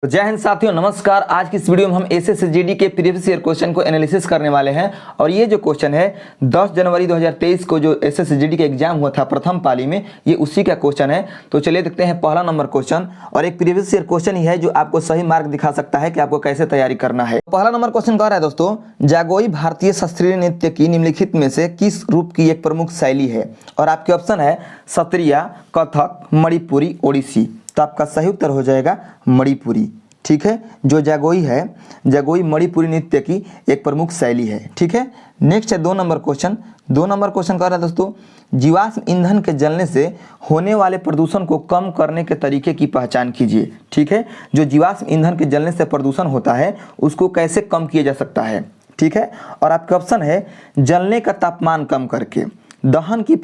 तो जय हिंद साथियों, नमस्कार। आज की इस वीडियो में हम एसएससीजीडी के प्रीवियस ईयर क्वेश्चन को एनालिसिस करने वाले हैं। और ये जो क्वेश्चन है 10 जनवरी 2023 को जो एसएससीजीडी का एग्जाम हुआ था प्रथम पाली में, ये उसी का क्वेश्चन है। तो चलिए देखते हैं पहला नंबर क्वेश्चन। और एक प्रीवियस ईयर क्वेश्चन ही है जो आपको सही मार्क दिखा सकता है कि आपको कैसे तैयारी करना है। पहला नंबर क्वेश्चन कह रहा है दोस्तों, जागोई भारतीय शास्त्रीय नृत्य की निम्नलिखित में से किस रूप की एक प्रमुख शैली है? और आपके ऑप्शन है सत्रिया, कथक, मणिपुरी, ओडिसी। तो आपका सही उत्तर हो जाएगा मणिपुरी। ठीक है, जो जागोई है, जागोई मणिपुरी नृत्य की एक प्रमुख शैली है। ठीक है, नेक्स्ट है 2 नंबर क्वेश्चन। 2 नंबर क्वेश्चन कह रहा है दोस्तों, जीवाश्म ईंधन के जलने से होने वाले प्रदूषण को कम करने के तरीके की पहचान कीजिए। ठीक है, जो जीवाश्म ईंधन के जलने से प्रदूषण होता है उसको कैसे कम किया जा सकता है? ठीक है, और आपका ऑप्शन है जलने का तापमान कम करके, दहन की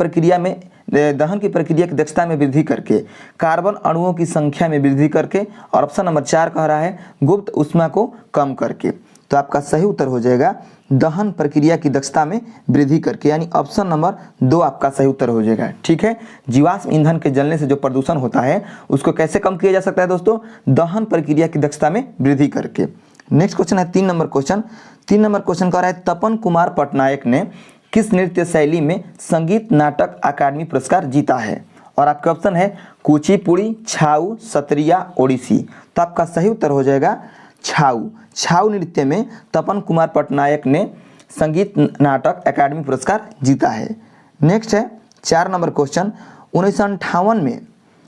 प्रक्रिया की दक्षता में वृद्धि करके, कार्बन अणुओं की संख्या में वृद्धि करके, और ऑप्शन नंबर 4 कह रहा है गुप्त ऊष्मा को कम करके। तो आपका सही उत्तर हो जाएगा दहन प्रक्रिया की दक्षता में वृद्धि करके, यानी ऑप्शन नंबर 2 आपका सही उत्तर हो जाएगा। ठीक है, जीवाश्म ईंधन के जलने से जो प्रदूषण होता है उसको कैसे कम किया जा सकता है दोस्तों? दहन प्रक्रिया की दक्षता में वृद्धि करके। नेक्स्ट क्वेश्चन है 3 नंबर क्वेश्चन। 3 नंबर क्वेश्चन कह रहा है तपन कुमार पटनायक ने किस नृत्य शैली में संगीत नाटक अकादमी पुरस्कार जीता है? और आपका ऑप्शन है कुचिपुड़ी, छाऊ, सत्रिया, ओडिसी। तो आपका सही उत्तर हो जाएगा छाऊ। छाऊ नृत्य में तपन कुमार पटनायक ने संगीत नाटक अकादमी पुरस्कार जीता है। नेक्स्ट है 4 नंबर क्वेश्चन। 1958 में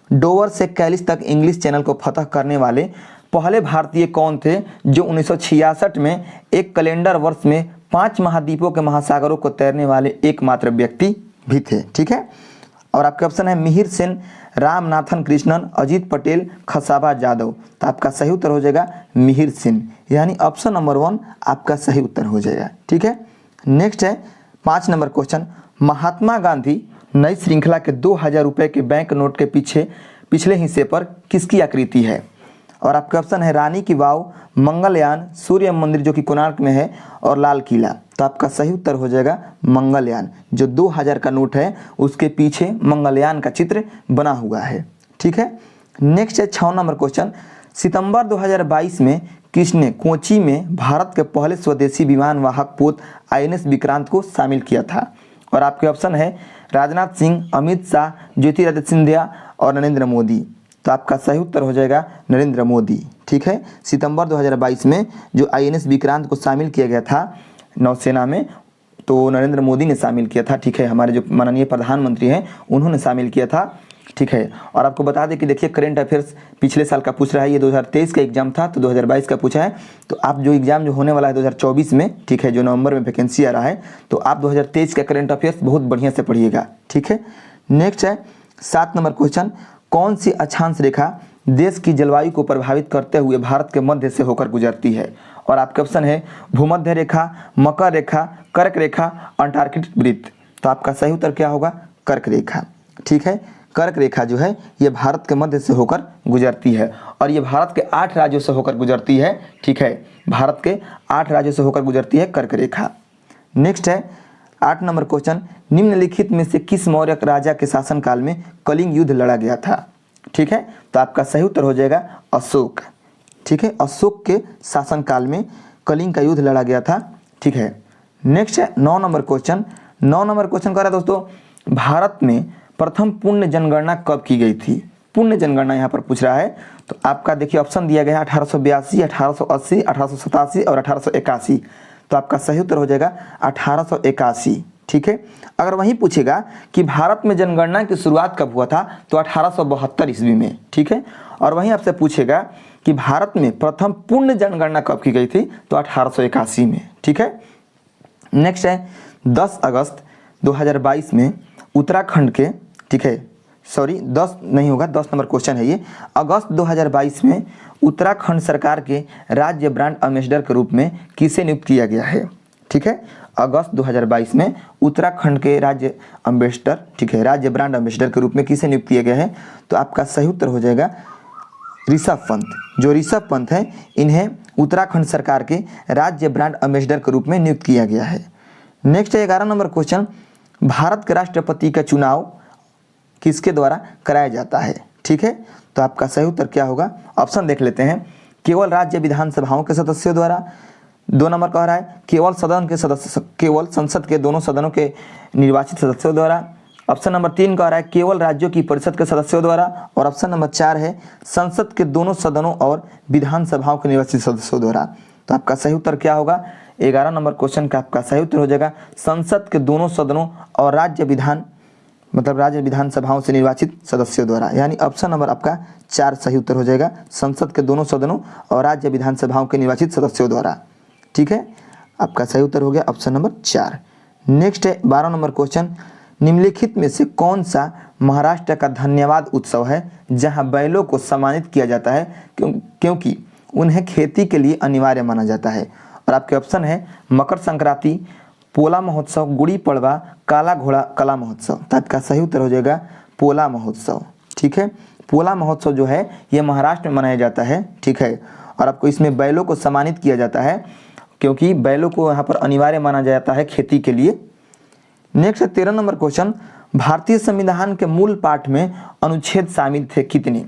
डोवर से कैलिस तक इंग्लिश चैनल को फतह करने वाले पहले भारतीय कौन थे जो 1966 में एक कैलेंडर वर्ष में 5 महाद्वीपों के महासागरों को तैरने वाले एकमात्र व्यक्ति भी थे? ठीक है, और आपके ऑप्शन है मिहिर सेन, रामनाथन कृष्णन, अजीत पटेल, खसाबा जादव। तो आपका सही उत्तर हो जाएगा मिहिर सेन, यानी ऑप्शन नंबर 1 आपका सही उत्तर हो जाएगा। ठीक है, नेक्स्ट है 5 नंबर क्वेश्चन। महात्मा गांधी नई श्रृंखला के 2000 रुपये के बैंक नोट के पिछले हिस्से पर किसकी आकृति है? और आपका ऑप्शन है रानी की वाव, मंगलयान, सूर्य मंदिर जो कि कोणार्क में है, और लाल किला। तो आपका सही उत्तर हो जाएगा मंगलयान। जो 2000 का नोट है उसके पीछे मंगलयान का चित्र बना हुआ है। ठीक है, नेक्स्ट है 6 नंबर क्वेश्चन। सितंबर 2022 में किसने कोची में भारत के पहले स्वदेशी विमान वाहक पोत INS विक्रांत को शामिल किया था? और आपके ऑप्शन है राजनाथ सिंह, अमित शाह, ज्योतिरादित्य सिंधिया और नरेंद्र मोदी। तो आपका सही उत्तर हो जाएगा नरेंद्र मोदी। ठीक है, सितंबर 2022 में जो INS विक्रांत को शामिल किया गया था नौसेना में, तो नरेंद्र मोदी ने शामिल किया था। ठीक है, हमारे जो माननीय प्रधानमंत्री हैं उन्होंने शामिल किया था। ठीक है, और आपको बता दें कि देखिए करंट अफेयर्स पिछले साल का पूछ रहा है, ये 2023 का एग्जाम था तो 2022 का पूछा है। तो आप जो एग्जाम जो होने वाला है 2024 में, ठीक है, जो नवंबर में वैकेंसी आ रहा है, तो आप 2023 का करंट अफेयर्स बहुत बढ़िया से पढ़िएगा। ठीक है, नेक्स्ट है 7 नंबर क्वेश्चन। कौन सी अक्षांश रेखा देश की जलवायु को प्रभावित करते हुए भारत के मध्य से होकर गुजरती है? और आपके ऑप्शन है भूमध्य रेखा, मकर रेखा, कर्क रेखा, अंटार्कटिक वृत्त। तो आपका सही उत्तर क्या होगा? कर्क रेखा। ठीक है, कर्क रेखा जो है ये भारत के मध्य से होकर गुजरती है, और ये भारत के 8 राज्यों से होकर गुजरती है। ठीक है, भारत के 8 राज्यों से होकर गुजरती है कर्क रेखा। नेक्स्ट है 8 नंबर क्वेश्चन। निम्नलिखित में से किस मौर्य राजा के शासनकाल में कलिंग युद्ध लड़ा गया था? ठीक है, तो आपका सही उत्तर हो जाएगा अशोक। ठीक है, अशोक के शासनकाल में कलिंग का युद्ध लड़ा गया था। ठीक है, नेक्स्ट है 9 नंबर क्वेश्चन। 9 नंबर क्वेश्चन कह रहा है दोस्तों, भारत में प्रथम पुण्य जनगणना कब की गई थी? पुण्य जनगणना यहाँ पर पूछ रहा है। तो आपका देखिए ऑप्शन दिया गया है 1882, 1880, 1887 और 1881। तो आपका सही उत्तर हो जाएगा 1881। ठीक है, अगर वहीं पूछेगा कि भारत में जनगणना की शुरुआत कब हुआ था तो 1872 ईस्वी में। ठीक है, और वहीं आपसे पूछेगा कि भारत में प्रथम पूर्ण जनगणना कब की गई थी तो 1881 में। ठीक है, नेक्स्ट है 10 अगस्त 2022 में उत्तराखंड के, ठीक है, सॉरी 10 नहीं होगा, 10 नंबर क्वेश्चन है ये। अगस्त 2022 में उत्तराखंड सरकार के राज्य ब्रांड एम्बेसडर के रूप में किसे नियुक्त किया गया है? ठीक है, अगस्त 2022 में उत्तराखंड के राज्य एम्बेसडर, ठीक है, राज्य ब्रांड एम्बेसडर के रूप में किसे नियुक्त किया गया है? तो आपका सही उत्तर हो जाएगा ऋषभ पंत। जो ऋषभ पंत हैं इन्हें उत्तराखंड सरकार के राज्य ब्रांड एम्बेसडर के रूप में नियुक्त किया गया है। नेक्स्ट है 11 नंबर क्वेश्चन। भारत के राष्ट्रपति का चुनाव किसके द्वारा कराया जाता है? ठीक है, तो आपका सही उत्तर क्या होगा? ऑप्शन देख लेते हैं। केवल राज्य विधानसभाओं के सदस्यों द्वारा। 2 नंबर कह रहा है केवल सदन के सदस्य, केवल संसद के दोनों सदनों के निर्वाचित सदस्यों द्वारा। ऑप्शन नंबर 3 कह रहा है केवल राज्यों की परिषद के सदस्यों द्वारा। और ऑप्शन नंबर 4 है संसद के दोनों सदनों और विधानसभाओं के निर्वाचित सदस्यों द्वारा। तो आपका सही उत्तर क्या होगा? 11 नंबर क्वेश्चन का आपका सही उत्तर हो जाएगा संसद के दोनों सदनों और राज्य विधानसभाओं से निर्वाचित सदस्यों द्वारा। यानी ऑप्शन नंबर आपका 4 सही उत्तर हो जाएगा, संसद के दोनों सदनों और राज्य विधानसभाओं के निर्वाचित सदस्यों द्वारा। ठीक है, आपका सही उत्तर हो गया ऑप्शन नंबर 4। नेक्स्ट है 12 नंबर क्वेश्चन, निम्नलिखित में से कौन सा महाराष्ट्र का धन्यवाद उत्सव है जहां बैलों को सम्मानित किया जाता है क्योंकि उन्हें खेती के लिए अनिवार्य माना जाता है? और आपके ऑप्शन है मकर संक्रांति, पोला महोत्सव, गुड़ी पड़वा, काला घोड़ा कला महोत्सव। तो आपका सही उत्तर हो जाएगा पोला महोत्सव। ठीक है, पोला महोत्सव जो है ये महाराष्ट्र में मनाया जाता है। ठीक है, और आपको इसमें बैलों को सम्मानित किया जाता है क्योंकि बैलों को यहाँ पर अनिवार्य माना जाता है खेती के लिए। नेक्स्ट है 13 नंबर क्वेश्चन, भारतीय संविधान के मूल पाठ में अनुच्छेद शामिल थे कितने?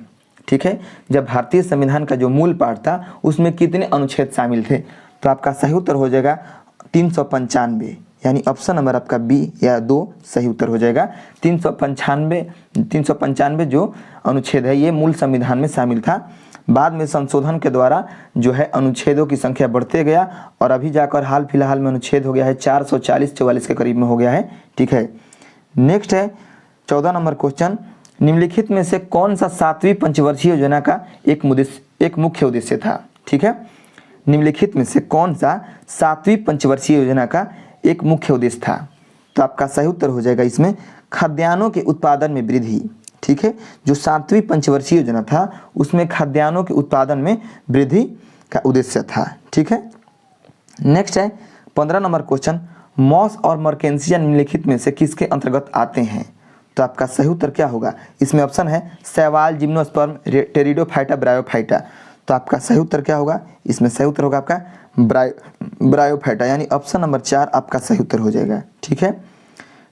ठीक है, जब भारतीय संविधान का जो मूल पाठ था उसमें कितने अनुच्छेद शामिल थे? तो आपका सही उत्तर हो जाएगा 395, यानी ऑप्शन नंबर आपका बी या 2 सही उत्तर हो जाएगा। 395 जो अनुच्छेद है ये मूल संविधान में शामिल था। बाद में संशोधन के द्वारा जो है अनुच्छेदों की संख्या बढ़ते गया और अभी जाकर हाल फिलहाल में अनुच्छेद हो गया है 440-44 के करीब में हो गया है। ठीक है, नेक्स्ट है 14 नंबर क्वेश्चन, निम्नलिखित में से कौन सा 7वीं पंचवर्षीय योजना का एक मुख्य उद्देश्य था? ठीक है, निम्नलिखित में से कौन सा 7वीं पंचवर्षीय योजना का एक मुख्य उद्देश्य था? तो आपका सही उत्तर हो जाएगा इसमें खाद्यान्नों के उत्पादन में वृद्धि। ठीक है, जो 7वीं पंचवर्षीय योजना था उसमें खाद्यान्नों के उत्पादन में वृद्धि का उद्देश्य था। ठीक है, नेक्स्ट है 15 नंबर क्वेश्चन, मॉस और मर्केंसिया निम्नलिखित में से किसके अंतर्गत आते हैं? तो आपका सही उत्तर क्या होगा? इसमें ऑप्शन है शैवाल, जिम्नोस्पर्म, टेरिडोफाइटा, ब्रायोफाइटा। तो आपका सही उत्तर क्या होगा? इसमें सही उत्तर होगा आपका ब्रायोफाइटा, यानी ऑप्शन नंबर 4 आपका सही उत्तर हो जाएगा। ठीक है,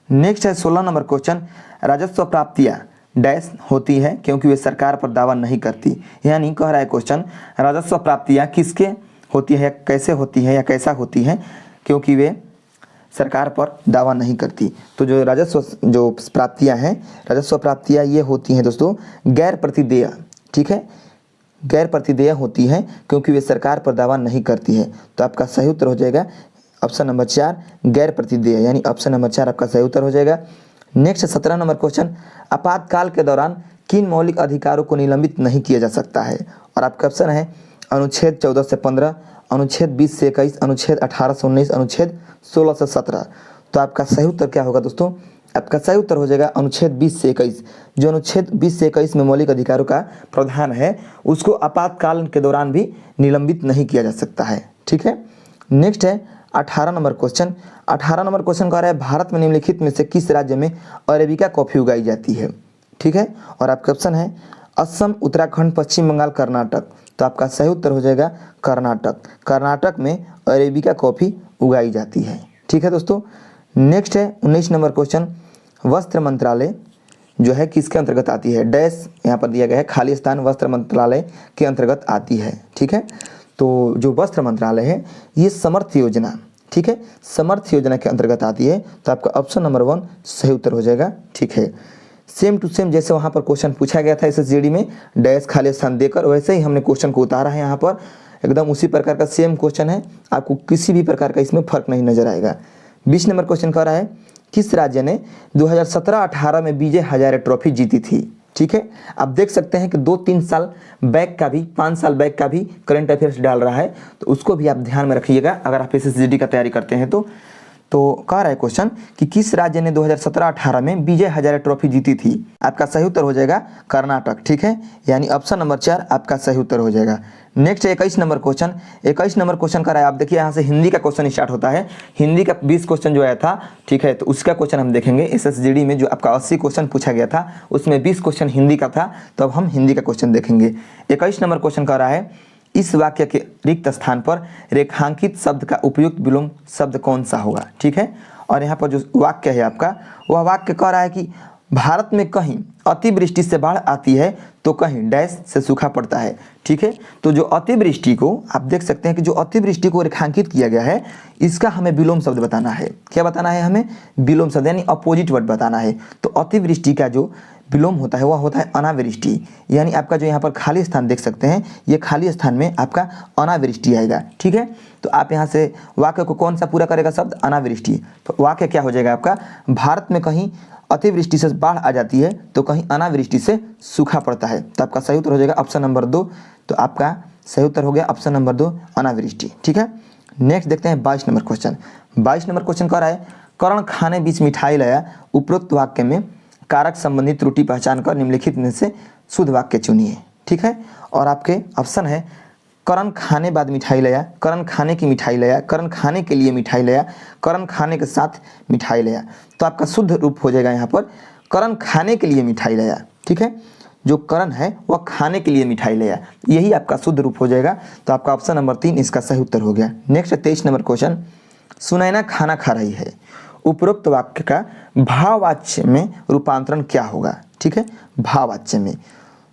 नेक्स्ट है 16 नंबर क्वेश्चन, राजस्व प्राप्तियां डैश होती है क्योंकि वे सरकार पर दावा नहीं करती। यानी कह रहा है क्वेश्चन राजस्व प्राप्तियां किसके होती है, कैसे होती है या कैसा होती है? क्योंकि वे सरकार पर दावा नहीं करती। तो जो राजस्व प्राप्तियां ये होती हैं दोस्तों गैर प्रतिदेय। ठीक है, गैर प्रतिदेय होती है क्योंकि वे सरकार पर दावा नहीं करती है। तो आपका सही उत्तर हो जाएगा ऑप्शन नंबर 4 गैर प्रतिदेय, यानी ऑप्शन नंबर 4 आपका सही उत्तर हो जाएगा। नेक्स्ट 17 नंबर क्वेश्चन, आपातकाल के दौरान किन मौलिक अधिकारों को निलंबित नहीं किया जा सकता है? और आपका ऑप्शन है अनुच्छेद 14 से 15, अनुच्छेद 20 से 21, अनुच्छेद 18 से 19, अनुच्छेद 16 से 17। तो आपका सही उत्तर क्या होगा दोस्तों? आपका सही उत्तर हो जाएगा अनुच्छेद 20 से 21। जो अनुच्छेद 20 से 21 में मौलिक अधिकारों का प्रावधान है उसको आपातकाल के दौरान भी निलंबित नहीं किया जा सकता है। ठीक है, नेक्स्ट है 18 नंबर क्वेश्चन। 18 नंबर क्वेश्चन कह रहा है भारत में निम्नलिखित में से किस राज्य में अरेबिका कॉफ़ी उगाई जाती है? ठीक है, और आपका ऑप्शन है असम, उत्तराखंड, पश्चिम बंगाल, कर्नाटक। तो आपका सही उत्तर हो जाएगा कर्नाटक। कर्नाटक में अरेबिका कॉफ़ी उगाई जाती है। ठीक है दोस्तों, नेक्स्ट है 19 नंबर क्वेश्चन, वस्त्र मंत्रालय जो है किसके अंतर्गत आती है? डैश यहाँ पर दिया गया है, खाली स्थान वस्त्र मंत्रालय के अंतर्गत आती है। ठीक है, तो जो वस्त्र मंत्रालय है ये समर्थ योजना, ठीक है, समर्थ योजना के अंतर्गत आती है। तो आपका ऑप्शन नंबर 1 सही उत्तर हो जाएगा। ठीक है, सेम टू सेम जैसे वहाँ पर क्वेश्चन पूछा गया था SSGD में डैश खाली स्थान देकर, वैसे ही हमने क्वेश्चन को उतारा है यहाँ पर, एकदम उसी प्रकार का सेम क्वेश्चन है, आपको किसी भी प्रकार का इसमें फर्क नहीं नजर आएगा। 20 नंबर क्वेश्चन कह रहा है किस राज्य ने 2017-18 में विजय हजारे ट्रॉफी जीती थी? ठीक है, आप देख सकते हैं कि 2-3 साल बैक का भी, 5 साल बैक का भी करंट अफेयर्स डाल रहा है, तो उसको भी आप ध्यान में रखिएगा अगर आप SSGD का तैयारी करते हैं तो कह रहा है क्वेश्चन कि किस राज्य ने 2017-18 में विजय हजारे ट्रॉफी जीती थी? आपका सही उत्तर हो जाएगा कर्नाटक। ठीक है, यानी ऑप्शन नंबर 4 आपका सही उत्तर हो जाएगा। Next 21 number question. 21 number question का रहा है, आप देखिए यहाँ से हिंदी का क्वेश्चन स्टार्ट होता है। हिंदी का 20 क्वेश्चन जो आया था, ठीक है, तो उसका क्वेश्चन हम देखेंगे। SSGD में जो आपका 80 क्वेश्चन पूछा गया था उसमें 20 क्वेश्चन हिंदी का था, तो अब हम हिंदी का क्वेश्चन देखेंगे। 21 नंबर क्वेश्चन कह रहा है इस वाक्य के रिक्त स्थान पर रेखांकित शब्द का उपयुक्त विलोम शब्द कौन सा होगा? ठीक है, और यहाँ पर जो वाक्य है आपका, वह वाक्य कह रहा है कि भारत में कहीं अतिवृष्टि से बाढ़ आती है तो कहीं डैश से सूखा पड़ता है। ठीक है, तो जो अतिवृष्टि को आप देख सकते हैं कि जो अतिवृष्टि को रेखांकित किया गया है इसका हमें विलोम शब्द बताना है। क्या बताना है हमें? विलोम शब्द यानी अपोजिट वर्ड बताना है। तो अतिवृष्टि का जो विलोम होता है वह होता है अनावृष्टि। यानी आपका जो यहाँ पर खाली स्थान देख सकते हैं ये खाली स्थान में आपका अनावृष्टि आएगा। ठीक है, तो आप यहाँ से वाक्य को कौन सा पूरा करेगा शब्द? अनावृष्टि। तो वाक्य क्या हो जाएगा आपका? भारत में कहीं अतिवृष्टि से बाढ़ आ जाती है तो कहीं अनावृष्टि से सूखा पड़ता है। तो आपका सही उत्तर हो जाएगा ऑप्शन नंबर 2। तो आपका सही उत्तर हो गया ऑप्शन नंबर 2 अनावृष्टि। ठीक है, नेक्स्ट देखते हैं 22 नंबर क्वेश्चन। 22 नंबर क्वेश्चन कह रहा है कर्ण खाने बीच मिठाई लाया, उपरोक्त वाक्य में कारक संबंधी त्रुटि पहचान कर निम्नलिखित में से शुद्ध वाक्य चुनिए। ठीक है, और आपके ऑप्शन है करण खाने बाद मिठाई लाया, करण खाने की मिठाई लाया, करण खाने के लिए मिठाई लाया, करण खाने के साथ मिठाई लाया। तो आपका शुद्ध रूप हो जाएगा यहाँ पर करण खाने के लिए मिठाई लाया। ठीक है, जो करण है वह खाने के लिए मिठाई लाया, यही आपका शुद्ध रूप हो जाएगा। तो आपका ऑप्शन नंबर 3 इसका सही उत्तर हो गया। नेक्स्ट 23 नंबर क्वेश्चन, सुनैना खाना खा रही है, उपरोक्त वाक्य का भाववाच्य में रूपांतरण क्या होगा? ठीक है, भाववाच्य में।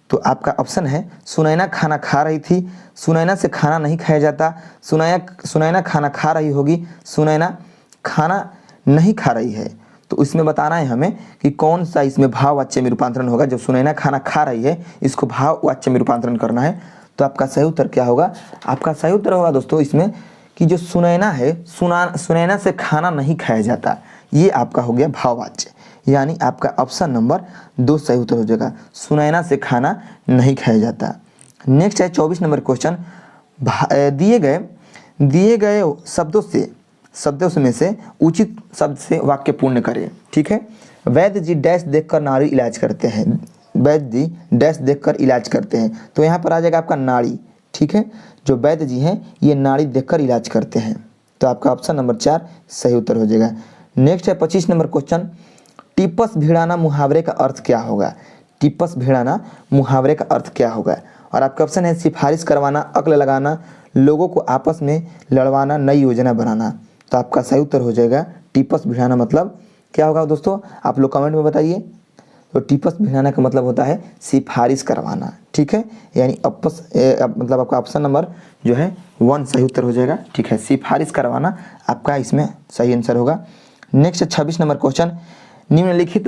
तो आपका ऑप्शन है सुनैना खाना खा रही थी, सुनैना से खाना नहीं खाया जाता, सुनैना खाना खा रही होगी, सुनैना खाना नहीं खा रही है। तो इसमें बताना है हमें कि कौन सा इसमें भाववाच्य में रूपांतरण होगा। जब सुनैना खाना खा रही है इसको भाववाच्य में रूपांतरण करना है। तो आपका सही उत्तर क्या होगा? आपका सही उत्तर होगा दोस्तों इसमें कि जो सुनैना है सुनैना से खाना नहीं खाया जाता, ये आपका हो गया भाववाच्य। यानी आपका ऑप्शन नंबर 2 सही उत्तर हो जाएगा, सुनैना से खाना नहीं खाया जाता। नेक्स्ट है 24 नंबर क्वेश्चन, दिए गए शब्दों में से उचित शब्द से वाक्य पूर्ण करें। ठीक है, वैद्य जी डैश देखकर नाड़ी इलाज करते हैं, वैद्य जी डैश देखकर इलाज करते हैं। तो यहाँ पर आ जाएगा आपका नाड़ी। ठीक है, जो वैद्य जी हैं ये नाड़ी देखकर इलाज करते हैं। तो आपका ऑप्शन नंबर 4 सही उत्तर हो जाएगा। नेक्स्ट है 25 नंबर क्वेश्चन, टिपस भिड़ाना मुहावरे का अर्थ क्या होगा? टिपस भिड़ाना मुहावरे का अर्थ क्या होगा? और आपका ऑप्शन है सिफारिश करवाना, अक्ल लगाना, लोगों को आपस में लड़वाना, नई योजना बनाना। तो आपका सही उत्तर हो जाएगा टिपस भिड़ाना मतलब क्या होगा दोस्तों? आप लोग कमेंट में बताइए। तो टिपस भिड़ाना का मतलब होता है सिफारिश करवाना। ठीक है, यानी मतलब आपका ऑप्शन नंबर जो है 1 सही उत्तर हो जाएगा। ठीक है, सिफारिश करवाना आपका इसमें सही आंसर होगा। नेक्स्ट 26 नंबर क्वेश्चन, निम्नलिखित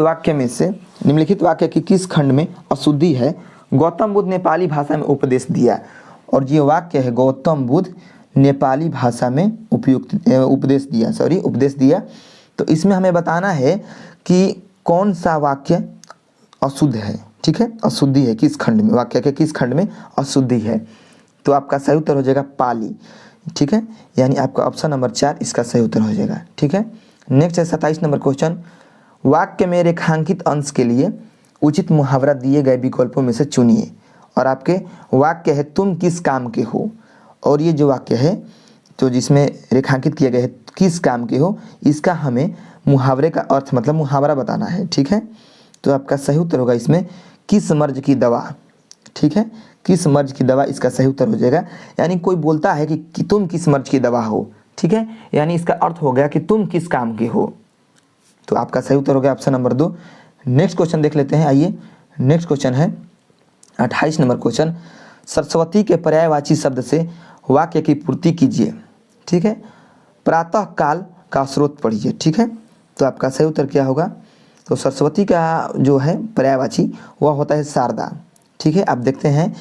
वाक्य की किस खंड में अशुद्धि है? गौतम बुद्ध नेपाली भाषा में उपदेश दिया। और ये वाक्य है गौतम बुद्ध नेपाली भाषा में उपदेश दिया। तो इसमें हमें बताना है कि कौन सा वाक्य अशुद्ध है। ठीक है, अशुद्धि है किस खंड में, वाक्य के किस खंड में अशुद्धि है। तो आपका सही उत्तर हो जाएगा पाली। ठीक है, यानी आपका ऑप्शन नंबर 4 इसका सही उत्तर हो जाएगा। ठीक है, नेक्स्ट है 27 नंबर क्वेश्चन, वाक्य में रेखांकित अंश के लिए उचित मुहावरा दिए गए विकल्पों में से चुनिए। और आपके वाक्य है तुम किस काम के हो, और ये जो वाक्य है तो जिसमें रेखांकित किया गया है किस काम के हो, इसका हमें मुहावरे का अर्थ मतलब मुहावरा बताना है। ठीक है, तो आपका सही उत्तर होगा इसमें किस मर्ज की दवा। ठीक है, किस मर्ज की दवा इसका सही उत्तर हो जाएगा। यानी कोई बोलता है कि तुम किस मर्ज की दवा हो। ठीक है, यानी इसका अर्थ हो गया कि तुम किस काम के हो। तो आपका सही उत्तर हो गया ऑप्शन नंबर 2। नेक्स्ट क्वेश्चन देख लेते हैं। आइए नेक्स्ट क्वेश्चन है 28 नंबर क्वेश्चन, सरस्वती के पर्यायवाची शब्द से वाक्य की पूर्ति कीजिए। ठीक है, प्रातः काल का स्रोत पढ़िए। ठीक है, तो आपका सही उत्तर क्या होगा? तो सरस्वती का जो है पर्यायवाची वह होता है शारदा। ठीक है, आप देखते हैं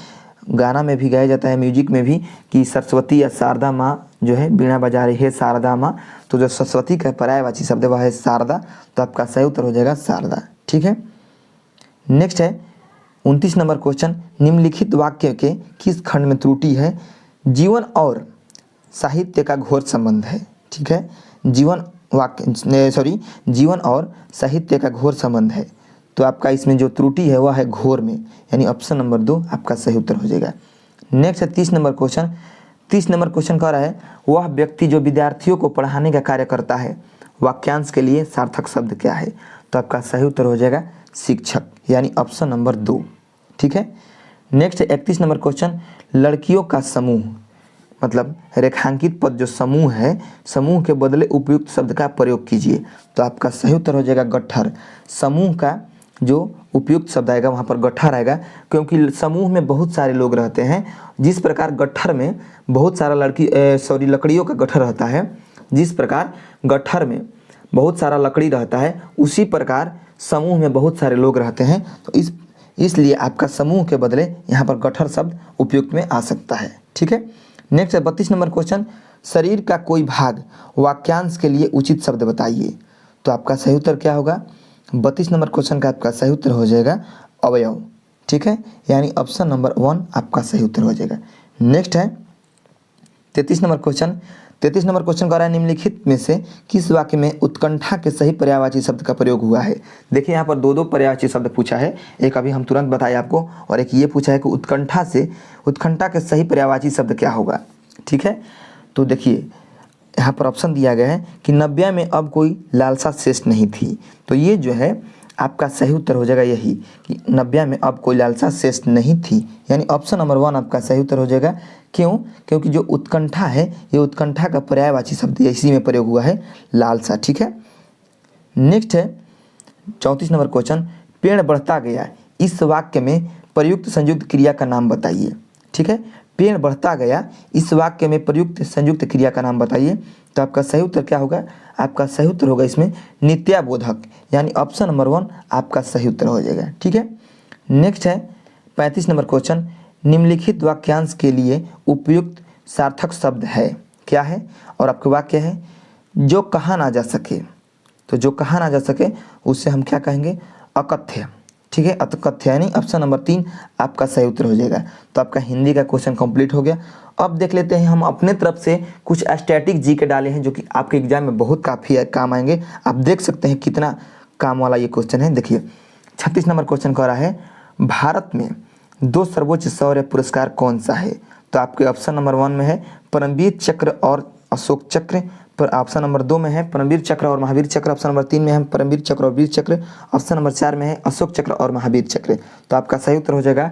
गाना में भी गाया जाता है, म्यूजिक में भी, कि सरस्वती या शारदा माँ जो है बीणा बजा रही है शारदा माँ। तो जो सरस्वती का पर्यायवाची शब्द है वह है शारदा। तो आपका सही उत्तर हो जाएगा शारदा। ठीक है, नेक्स्ट है 29 नंबर क्वेश्चन, निम्नलिखित वाक्य के किस खंड में त्रुटि है? जीवन और साहित्य का घोर संबंध है। ठीक है, जीवन और साहित्य का घोर संबंध है। तो आपका इसमें जो त्रुटि है वह है घोर में, यानी ऑप्शन नंबर 2 आपका सही उत्तर हो जाएगा। नेक्स्ट है 30 नंबर क्वेश्चन। 30 नंबर क्वेश्चन कह रहा है वह व्यक्ति जो विद्यार्थियों को पढ़ाने का कार्य करता है, वाक्यांश के लिए सार्थक शब्द क्या है? तो आपका सही उत्तर हो जाएगा शिक्षक, यानी ऑप्शन नंबर 2। ठीक है, नेक्स्ट है 31 नंबर क्वेश्चन, लड़कियों का समूह मतलब रेखांकित पद जो समूह है, समूह के बदले उपयुक्त शब्द का प्रयोग कीजिए। तो आपका सही उत्तर हो जाएगा गट्ठर। समूह का जो उपयुक्त शब्द आएगा वहाँ पर गट्ठर आएगा, क्योंकि समूह में बहुत सारे लोग रहते हैं। जिस प्रकार गट्ठर में बहुत सारा लकड़ियों का गट्ठर रहता है, जिस प्रकार गट्ठर में बहुत सारा लकड़ी रहता है, उसी प्रकार समूह में बहुत सारे लोग रहते हैं। तो इसलिए आपका समूह के बदले यहाँ पर गट्ठर शब्द उपयुक्त में आ सकता है। ठीक है। नेक्स्ट है 32 नंबर क्वेश्चन, शरीर का कोई भाग वाक्यांश के लिए उचित शब्द बताइए। तो आपका सही उत्तर क्या होगा? 32 नंबर क्वेश्चन का आपका सही उत्तर हो जाएगा अवयव। ठीक है, यानी ऑप्शन नंबर 1 आपका सही उत्तर हो जाएगा। नेक्स्ट है 33 नंबर क्वेश्चन। 33 नंबर क्वेश्चन कह रहा है निम्नलिखित में से किस वाक्य में उत्कंठा के सही पर्यायवाची शब्द का प्रयोग हुआ है। देखिए यहाँ पर दो पर्यायवाची शब्द पूछा है, एक अभी हम तुरंत बताए आपको, और एक ये पूछा है कि उत्कंठा के सही पर्यायवाची शब्द क्या होगा। ठीक है, तो देखिए यहाँ पर ऑप्शन दिया गया है कि नव्या में अब कोई लालसा शेष नहीं थी। तो ये जो है आपका सही उत्तर हो जाएगा यही कि नव्या में अब कोई लालसा शेष नहीं थी, यानी ऑप्शन नंबर 1 आपका सही उत्तर हो जाएगा। क्यों? क्योंकि जो उत्कंठा है ये उत्कंठा का पर्यायवाची शब्द है, इसी में प्रयोग हुआ है लालसा। ठीक है। नेक्स्ट है 34 नंबर क्वेश्चन, पेड़ बढ़ता गया, इस वाक्य में प्रयुक्त संयुक्त क्रिया का नाम बताइए। ठीक है, पेड़ बढ़ता गया, इस वाक्य में प्रयुक्त संयुक्त क्रिया का नाम बताइए। तो आपका सही उत्तर क्या होगा? आपका सही उत्तर होगा इसमें नित्याबोधक, यानी ऑप्शन नंबर 1 आपका सही उत्तर हो जाएगा। ठीक है। नेक्स्ट है 35 नंबर क्वेश्चन, निम्नलिखित वाक्यांश के लिए उपयुक्त सार्थक शब्द है, क्या है? और आपका वाक्य है जो कहा ना जा सके। तो जो कहा ना जा सके उससे हम क्या कहेंगे? अकथ्य। ठीक है, अकथ्य, यानी ऑप्शन नंबर 3 आपका सही उत्तर हो जाएगा। तो आपका हिंदी का क्वेश्चन कंप्लीट हो गया। अब देख लेते हैं हम अपने तरफ से कुछ स्टैटिक जी के डाले हैं जो कि आपके एग्जाम में बहुत काफ़ी काम आएंगे। आप देख सकते हैं कितना काम वाला ये क्वेश्चन है। देखिए 36 नंबर क्वेश्चन कह रहा है भारत में 2 सर्वोच्च शौर्य पुरस्कार कौन सा है। तो आपके ऑप्शन नंबर 1 में है परमवीर चक्र और अशोक चक्र, पर ऑप्शन नंबर 2 में है परमवीर चक्र और महावीर चक्र, ऑप्शन नंबर 3 में है परमवीर चक्र और वीर चक्र, ऑप्शन नंबर 4 में है अशोक चक्र और महावीर चक्र। तो आपका सही उत्तर हो जाएगा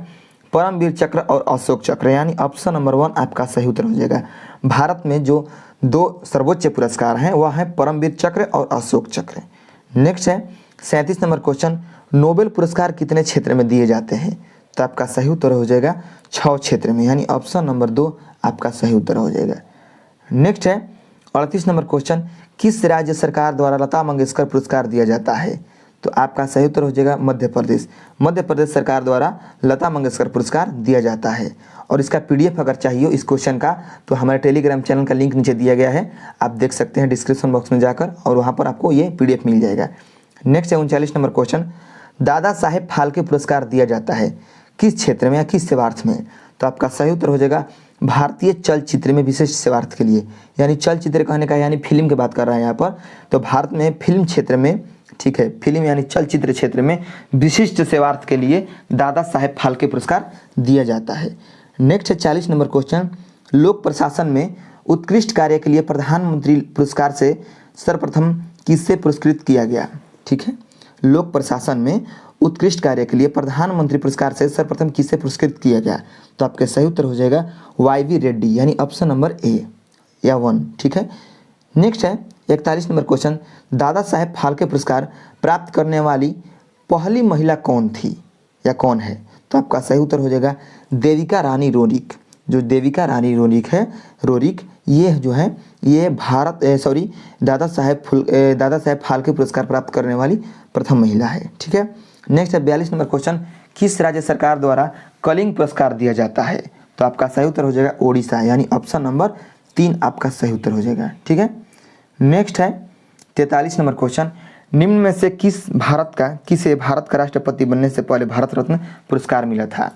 परमवीर चक्र और अशोक चक्र, यानी ऑप्शन नंबर 1 आपका सही उत्तर हो जाएगा। भारत में जो 2 सर्वोच्च पुरस्कार हैं वह है परमवीर चक्र और अशोक चक्र। नेक्स्ट है 37 नंबर क्वेश्चन, नोबेल पुरस्कार कितने क्षेत्र में दिए जाते हैं। तो आपका सही उत्तर हो जाएगा 6 क्षेत्र में, यानी ऑप्शन नंबर 2 आपका सही उत्तर हो जाएगा। नेक्स्ट है 38 नंबर क्वेश्चन, किस राज्य सरकार द्वारा लता मंगेशकर पुरस्कार दिया जाता है। तो आपका सही उत्तर हो जाएगा मध्य प्रदेश। मध्य प्रदेश सरकार द्वारा लता मंगेशकर पुरस्कार दिया जाता है। और इसका PDF अगर चाहिए इस क्वेश्चन का तो हमारे टेलीग्राम चैनल का लिंक नीचे दिया गया है, आप देख सकते हैं डिस्क्रिप्शन बॉक्स में जाकर, और वहाँ पर आपको ये PDF मिल जाएगा। नेक्स्ट है 39 नंबर क्वेश्चन, दादा साहेब फाल्के पुरस्कार दिया जाता है किस क्षेत्र में या किस सेवार्थ में। तो आपका सही उत्तर हो जाएगा भारतीय चलचित्र में विशेष सेवार्थ के लिए, यानी चलचित्र कहने का यानी फिल्म की बात कर रहे हैं यहाँ पर। तो भारत में फिल्म क्षेत्र में, ठीक है, फिल्म यानी चलचित्र क्षेत्र में विशिष्ट सेवार्थ के लिए दादा साहेब फाल्के पुरस्कार दिया जाता है। नेक्स्ट है 40 नंबर क्वेश्चन, लोक प्रशासन में उत्कृष्ट कार्य के लिए प्रधानमंत्री पुरस्कार से सर्वप्रथम किससे पुरस्कृत किया गया। ठीक है, लोक प्रशासन में उत्कृष्ट कार्य के लिए प्रधानमंत्री पुरस्कार से सर्वप्रथम किससे पुरस्कृत किया गया। तो आपका सही उत्तर हो जाएगा YV रेड्डी, यानी ऑप्शन नंबर A या 1। ठीक है। नेक्स्ट है 41 नंबर क्वेश्चन, दादा साहेब फाल्के पुरस्कार प्राप्त करने वाली पहली महिला कौन थी या कौन है। तो आपका सही उत्तर हो जाएगा देविका रानी रोरिक। जो देविका रानी रोरिक ये जो है ये दादा साहेब फाल्के पुरस्कार प्राप्त करने वाली प्रथम महिला है। ठीक है। नेक्स्ट है 42 नंबर क्वेश्चन, किस राज्य सरकार द्वारा कलिंग पुरस्कार दिया जाता है। तो आपका सही उत्तर हो जाएगा ओडिशा, यानी ऑप्शन नंबर 3 आपका सही उत्तर हो जाएगा। ठीक है। नेक्स्ट है 43 नंबर क्वेश्चन, निम्न में से किसे भारत का राष्ट्रपति बनने से पहले भारत रत्न पुरस्कार मिला था।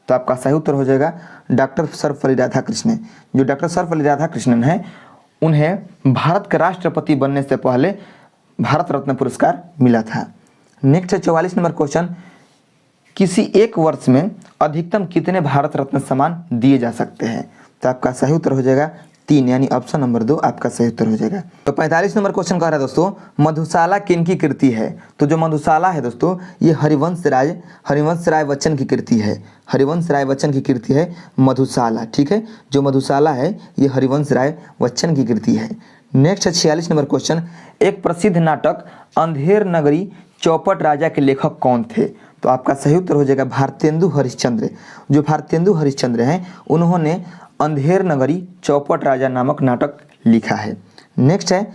तो आपका सही उत्तर हो जाएगा डॉक्टर सर्वपल्ली राधाकृष्णन। जो डॉक्टर सर्वपल्ली राधाकृष्णन है उन्हें भारत के राष्ट्रपति बनने से पहले भारत रत्न पुरस्कार मिला था। नेक्स्ट है 44 नंबर क्वेश्चन, किसी एक वर्ष में अधिकतम कितने भारत रत्न सम्मान दिए जा सकते हैं। तो आपका सही उत्तर हो जाएगा 3, यानी ऑप्शन नंबर 2 आपका सही उत्तर हो जाएगा। तो 45 नंबर क्वेश्चन कह रहा है दोस्तों, मधुशाला किनकी कृति है। तो जो मधुशाला है दोस्तों ये हरिवंश राय बच्चन की कृति है। हरिवंश राय बच्चन की कृति है मधुशाला। ठीक है, जो मधुशाला है ये हरिवंश राय बच्चन की कृति है। नेक्स्ट है 46 नंबर क्वेश्चन, एक प्रसिद्ध नाटक अंधेर नगरी चौपट राजा के लेखक कौन थे? तो आपका सही उत्तर हो जाएगा भारतेंदु हरिश्चंद्र। जो भारतेंदु हरिश्चंद्र हैं उन्होंने अंधेर नगरी चौपट राजा नामक नाटक लिखा है। नेक्स्ट है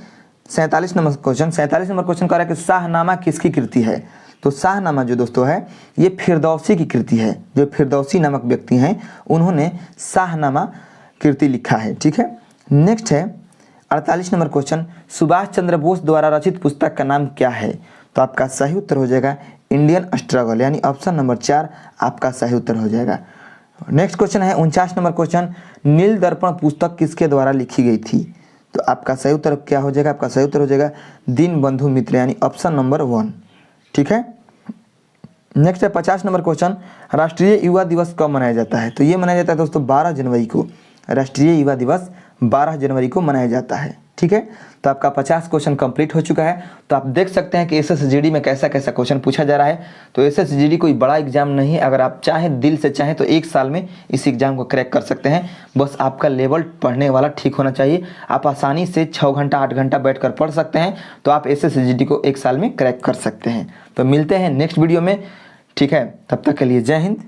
47 नंबर क्वेश्चन। 47 नंबर क्वेश्चन कह रहा है कि शाहनामा किसकी कृति है? तो शाहनामा जो दोस्तों है ये फिरदौसी की कृति है। जो फिरदौसी नामक व्यक्ति हैं उन्होंने शाहनामा कृति लिखा है। ठीक है। नेक्स्ट है 48 नंबर क्वेश्चन, सुभाष चंद्र बोस द्वारा रचित पुस्तक का नाम क्या है? तो आपका सही उत्तर हो जाएगा इंडियन स्ट्रगल, यानी ऑप्शन नंबर 4 आपका सही उत्तर हो जाएगा। नेक्स्ट क्वेश्चन है 49 नंबर क्वेश्चन, नील दर्पण पुस्तक किसके द्वारा लिखी गई थी? तो आपका सही उत्तर क्या हो जाएगा? आपका सही उत्तर हो जाएगा दीनबंधु मित्र, यानी ऑप्शन नंबर 1। ठीक है। नेक्स्ट है 50 नंबर क्वेश्चन, राष्ट्रीय युवा दिवस कब मनाया जाता है? तो ये मनाया जाता है दोस्तों 12 जनवरी को। राष्ट्रीय युवा दिवस 12 जनवरी को मनाया जाता है। ठीक है। तो आपका 50 क्वेश्चन कंप्लीट हो चुका है। तो आप देख सकते हैं कि एसएसजीडी में कैसा कैसा क्वेश्चन पूछा जा रहा है। तो एसएसजीडी कोई बड़ा एग्जाम नहीं है। अगर आप चाहें, दिल से चाहें, तो 1 साल में इस एग्जाम को क्रैक कर सकते हैं। बस आपका लेवल पढ़ने वाला ठीक होना चाहिए। आप आसानी से 6 घंटा 8 घंटा बैठ कर पढ़ सकते हैं। तो आप एसएसजीडी को 1 साल में क्रैक कर सकते हैं। तो मिलते हैं नेक्स्ट वीडियो में। ठीक है, तब तक के लिए जय हिंद,